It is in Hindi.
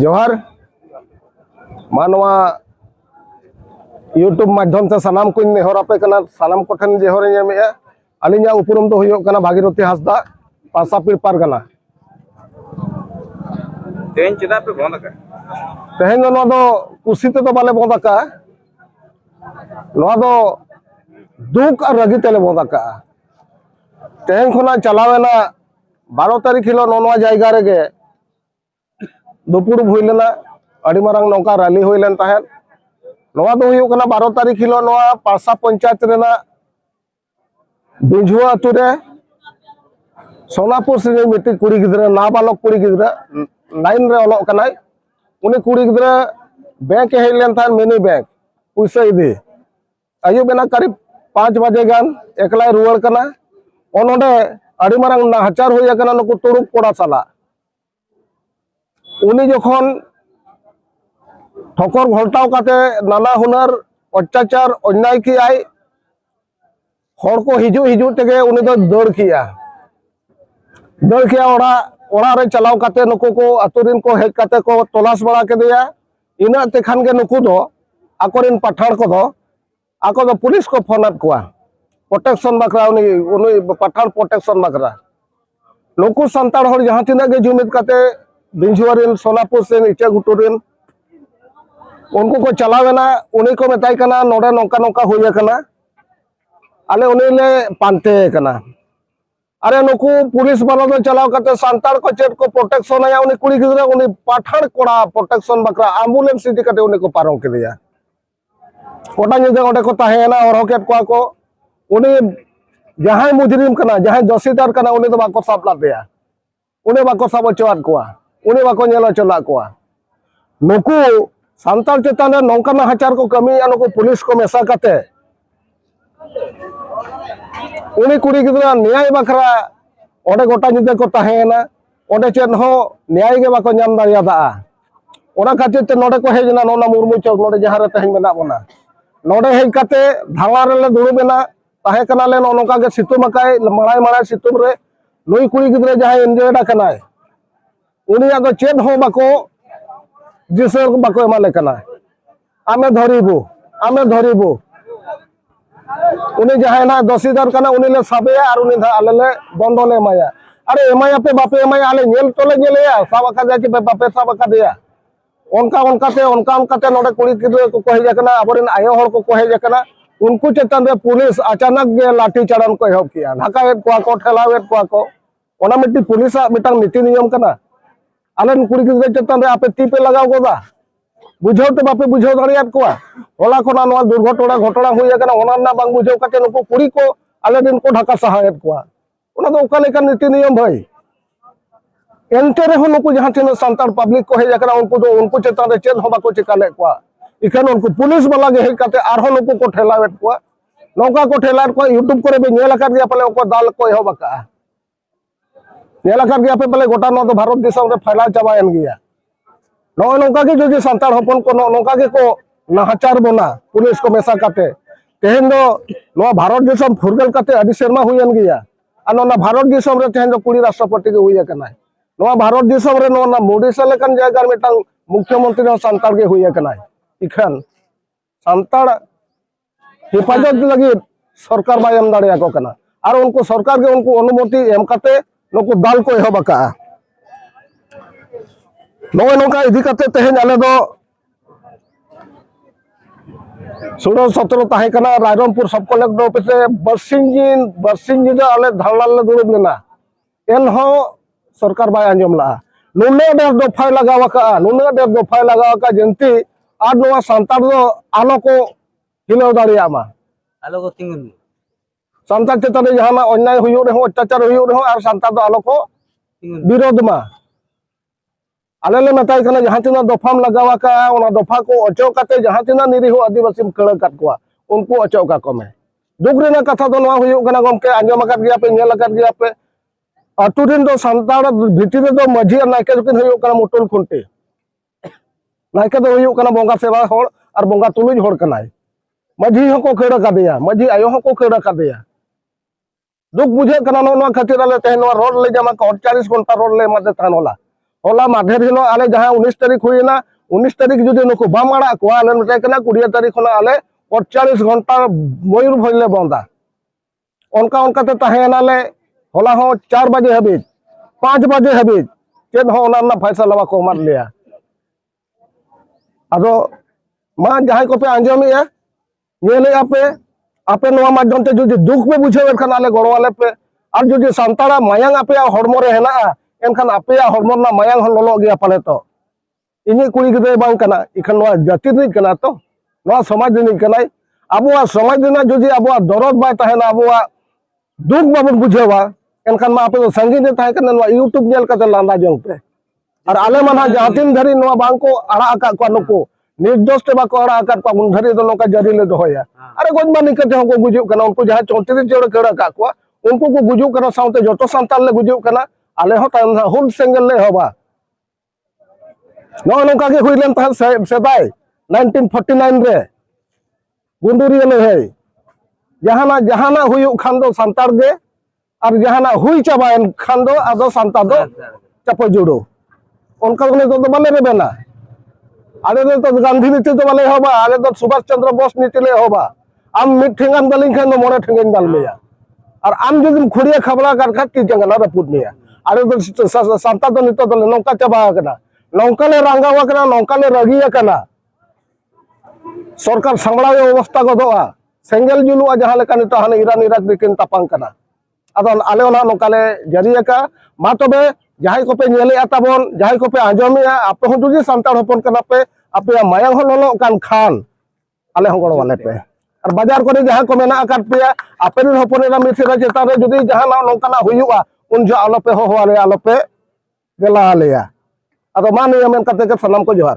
जोहार मानवा यूट्यूब माध्यम से सानाम को नेहरापे सानाम को ठेन जेहर अलिया उपरुम तो होना भागीरथी हांसदा पासापीर पारगाना तेहन चेदा पे बंद का तेहन दो कुसी ते तो बाले बंद का दुख और रगी तेले बंद का तेहन खुना चलावेना 12 तारीख हिलो नोनवा जायगा रेगे दुपुर हुईलेना अड़ी मारंग नौका रैली हुईलेन ताहेन नोवा दो हुई कना 12 तारीख हिलो नोवा पासा पंचायत रेना बिंझुआ अतु रे सोनापुर से मिट्टी कुड़ी गिद्रा नाबालक कुड़ी गिद्रा 9 रे ओलोक कनाय उनी कुड़ी गिद्रा बैंक हेज लेन ताहेन मिनी बैंक पैसा इदी आयु बेना करीब 5 बजे गान एकलाय रुवाड़ कना ओनोडे अड़ी मारंग नाहचार हुई कना नुकु तुरुक कोड़ा साला उनी जखन ठोकर घोलटाव काते नाना हुनर अत्याचार अन्याय कियाय हर को हिजू हिजू तेगे उनी दो दौड़ किया ओड़ा रे चलाव काते नुकु को अतुरिन को हेज काते को तलाश बड़ा केदिया इना तेखान गे नुकु दो आकोरिन पठाण को दो आको दो पुलिस को फोनात कोआ प्रोटेक्शन बकरा उनी पठाण प्रोटेक्शन बकरा नुकु संताड़ हर जहां तिना गे जुमिद काते बिंझुआरिन सोनापुर से इचा गुटुरिन उनको को चलावेना उनी को मेताय कना नोडे नौका नौका हुई कना आले उनी ले पांते कना अरे नुकु पुलिस वाला दो चलाव काते संताड़ को चेट को प्रोटेक्शन आया उनी कुड़ी गिदरा उनी पठाण कोड़ा प्रोटेक्शन बकरा एम्बुलेंस इदी काते उनी को पारों केदिया कोटा निदे ओडे को ताहेना और होकेट को उनी जहां मुजरिम कना जहां दोषीदार कना उनी तो बाको साब लादेया उनी बाको साब चोआत कोआ उनी बाको नेलो चला कोआ नुकु सांतार चेतान नौका नाहचार को कमी नुकु पुलिस को मेसा काते उनी कुड़ी गिदरा न्याय बखरा ओडे गोटा निदे को ताहेना ओडे चेन हो न्याय गे बाको नाम दाड़ियादा ओना खातिर ते नोडे को हेजना नोना मुर्मू चौक नोडे जहां रे तहेन मेना बोना नोडे हेज काते धावा रे दुड़ुबेना ताहे कनाले नोनका गे सितुम अकाय मड़ाय सितुम रे नुई कुड़ी गिदरा जहां एंजॉयडा कनाय उनी आदो चेन हो बाको जिसर को बाको एमाले कना आमे धरिबो उनी जहां ना दोषीदार कना उनी ले साबेया और उनी आले ले दंड ले एमाया अरे एमाया पे बापे एमाया आले नेल तोले नेलेया साब अका जे बापे साब अका दिया ओनका नोडे कुड़ी गिदरा को हेज कना अबरेन आयो हर को हेज कना उनको चेतन रे पुलिस अचानक गे लाठी चढ़ान को एहब किया ढाकावेत को ठेलावेत को ओना मिट्टी पुलिस मिटांग नीति नियम कना आलेन कुड़ी गिदरा चेतन रे आपे ती पे लगाव गोदा बुझावते बापे बुझाव दाड़ियात कोआ होला कोना नोआ दुर्घटना घटना हुई कना ओना ना बांग बुझाव काते नुको कुड़ी को आले दिन को ढाका सहायत कोआ ओना दो ओका लेका नीति नियम भाई एंते रे नुको जहां तिना संतार पब्लिक को हेज कना उनको चेतन रे चेन हो बाको चिकाले कोआ इखान उनको पुलिस वाला गे हेज काते आरहो नुको को ठेलावेत कोआ नौका को ठेलात को यूट्यूब करे बे नेल आकात गया पले ओको दाल को एहो बका नेल आकात गया पे पले गोटा नो तो भारत देश रे फैला चाबायन गया नो नौका के जो संतार हपन को नौका के को नाहचार बोना पुलिस को मेसा काते तेहन दो नो भारत देश फुरगल काते अडी शर्मा हुयन गया आ नो भारत देश रे तेहन दो कुड़ी राष्ट्रपति के हुई कना नो भारत देश रे नो ना मोडीसा लेकन जायगा मिटांग मुख्यमंत्री नो संतार के हुई कना इखान संतार हिफाजत लगी सरकार बाय एम दाड़िया को कना और उनको सरकार के उनको अनुमति एम काते नुकु दाल को एहब का नोए नौका इदी काते तेहन आले दो 16-17 ताहे कना रायरंगपुर सब कलेक्टर ऑफिस से बरसिंग दो आले धरना ले दुड़ुब लेना एन हो सरकार बाय अंजम ला नुने डेर दफाय लगावा का जंती आर नोआ संतार दो आलो को हिलाव दाड़िया मा आलो को तिंगुन संतार चेतन जहां अन्याय हुयो रे हो अत्याचार हुयो रे हो और संतार दो आलो को विरोध मा आले ले मेताय कना जहां तिना दफाम लगावा का ओना दफा को अचो काते जहां तिना निरीहो आदिवासी कड़ काट कोआ उनको अचो का कमे दुख रेना कथा दो नोआ हुयो कना गमके आंजम आकात गया पे नेल आकात गया पे अतुरिन दो संतार भितिर दो मझी और नायके दुकिन हुयो कना मुटुल खुंटी नायके दो हुयो कना बोंगा सेवा होड़ और बोंगा तुलुज होड़ कनाय मझी हको कड़ कादिया मझी आयो हको कड़ कादिया दुख बुझे कना नो खातिर आले तेहन रोड ले जामा 48 घंटा रोड ले मादे थान होला होला माधेर हिलो आले जहां 19 तारीख हुईना 19 तारीख जुदी नुकु बाम आड़ा को आले मटे कना 20 तारीख होना आले 48 घंटा मयूरभंज ले बंदा उनका उनका ते तहेनाले होला हो 4 बजे हबी 5 बजे हबी चेन हो ना फैसला बाको मार लिया अदो मा जहां को पे आंजमिया नेले आपे आपे नवा माध्यम ते जुदी दुख पे बुझे खान आले गड़ो वाले पे और जुदी सांताड़ा मायांग आपे हड़मो रे हेना एनखान आपे हड़मो ना मायांग हन ललो गया पाले तो इनी कुड़ी गिदे बांग कना इखन नवा जाति नि कना तो नवा समाज नि कना आबुआ समाज दिना जुदी आबुआ दरद बाय तहेना आबुआ दुख बाबन बुझेवा एनखान मा आपे तो संगी ने थाय कना नवा यूट्यूब नेल कते लांदा जंग पे और आले माना जातिन धरी नवा बांग को आड़ा आका को नुको निर्दोष ते बाको आड़ा आका को धरी दो नोका जरी ले दोया अरे गोजमानी कते हो को गुजु कना उनको जहां 34 जोड़ केड़ा का को उनको को गुजु कना साउते जोतो सांताल ले गुजु कना आले हो ताम हुल सेंगल ले होबा नो नोका के हुइलेन ता सेदाय 1949 रे गुंडूरी ले है जहाना हुयु खान दो सांतार गे और जहाना हुई चाबायन खान दो आदो सांता दो चपो जुड़ो उनका ने तो बाले रे बेना आले तो गांधी नीति तो बाले होबा आले तो सुभाष चंद्र बोस नीति ले होबा आम मिट ठेंगान दालिंग खान मोरे ठेंगान दाल मेया और आम जुदिम खुड़िया खबरा कर खाती जंगला रे पुट मेया आले तो सांता तो नितो तो नौका चाबा कना नौका ले रांगावा कना नौका ले रगिया कना सरकार सांबड़ा व्यवस्था गदोआ सेंगल जुलुआ जहां लेका नितो हाने ईरान इराक दिकिन तापांग कना अदो आले ओना नौका ले जरिया का मा तबे जहां को पे नेले आताबन जहां को पे आंजमिया आपे हो जुदी सांताड़ हपन कना पे आपे मायांग हो ललो कान खान आले हो गड़ो वाले पे और बाजार करे जहां को मेना आकार पे आपे न हपनेरा मिथिरा चेता रे जुदी जहां नौकाना हुयुआ उन जो आलो पे हो आले आलो पे गेला आलेया अदो मा नियम कते के सलाम को जोहार।